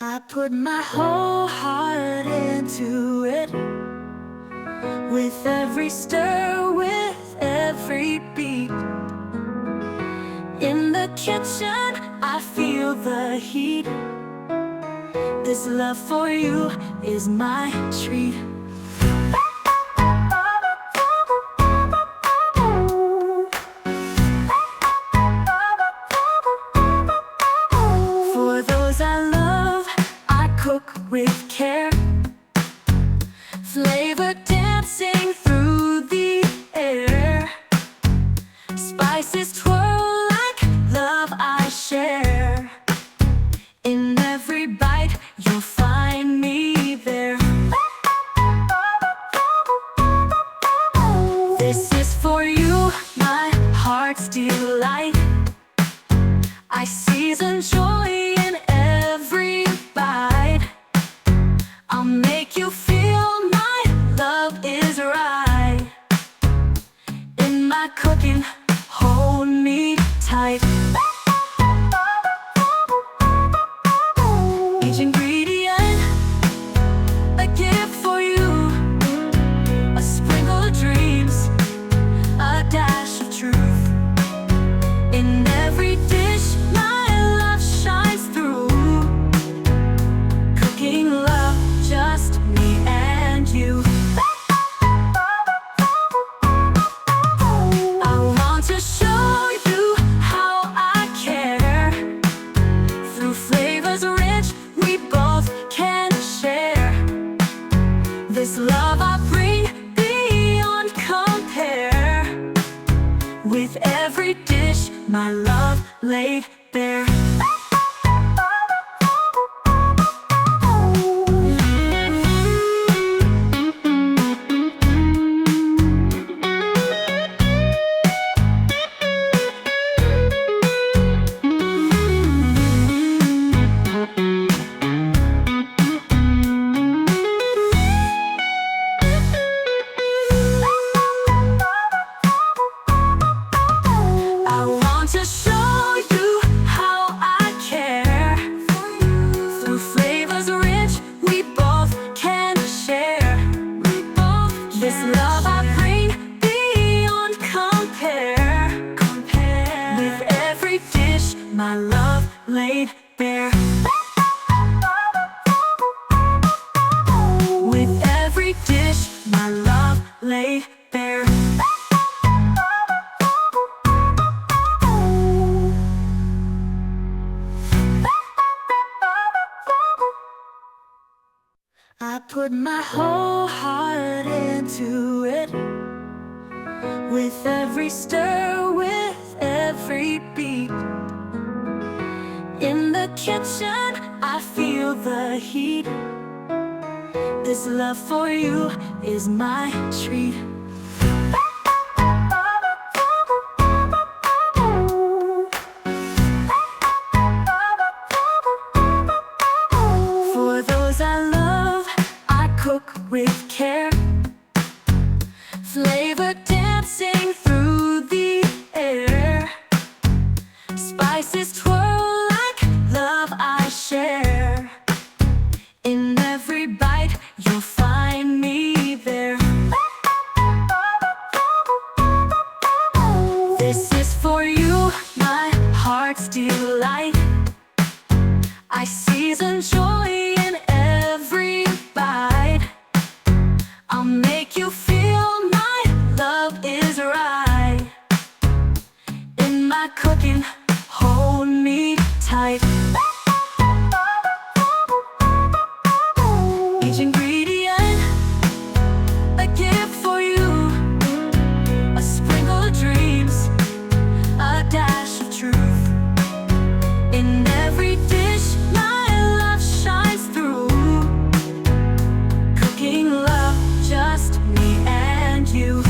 I put my whole heart into it, with every stir, with every beat. In the kitchen, I feel the heat. This love for you is my treat. For those I love, I cook with care, flavor dancing through the air. Spices twirl like love I share. In every bite, you'll find me there. This is for you, my heart's delight. I season joy in every bite. I'll make you feel my love is right. In my cooking, hold me tight. Each ingredient, a gift for you, a sprinkle of dreams, a dash of truth. In every dish, my love shines through. Cooking love, just me and you. I want to show you how I care. Through flavors rich, we both can share. This love I bring beyond compare. With every dish, my love laid bare. I want to show you how I care. Through flavors rich, we both can share. This love I bring beyond compare. With every dish, my love laid bare. With every dish, my love laid bare. I put my whole heart into it, with every stir, with every beat. In the kitchen, I feel the heat. This love for you is my treat. For those I love, I cook with care, flavor dancing through the air. Spices twirl like love I share. In every bite, you'll find me there. This is for you, my heart's delight. I season joy in every bite. I'll make you feel my love is right. In my cooking, hold me tight. Each ingredient, a gift for you, a sprinkle of dreams, a dash of truth. In every dish, my love shines through. Cooking love, just me and you.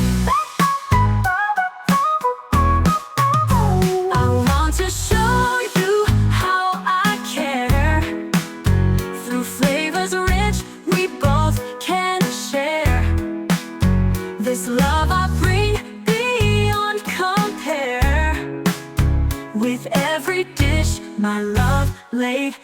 I want to show you how I care. Through flavors rich, we both can share. This love I bring beyond compare. With every dish, my love laid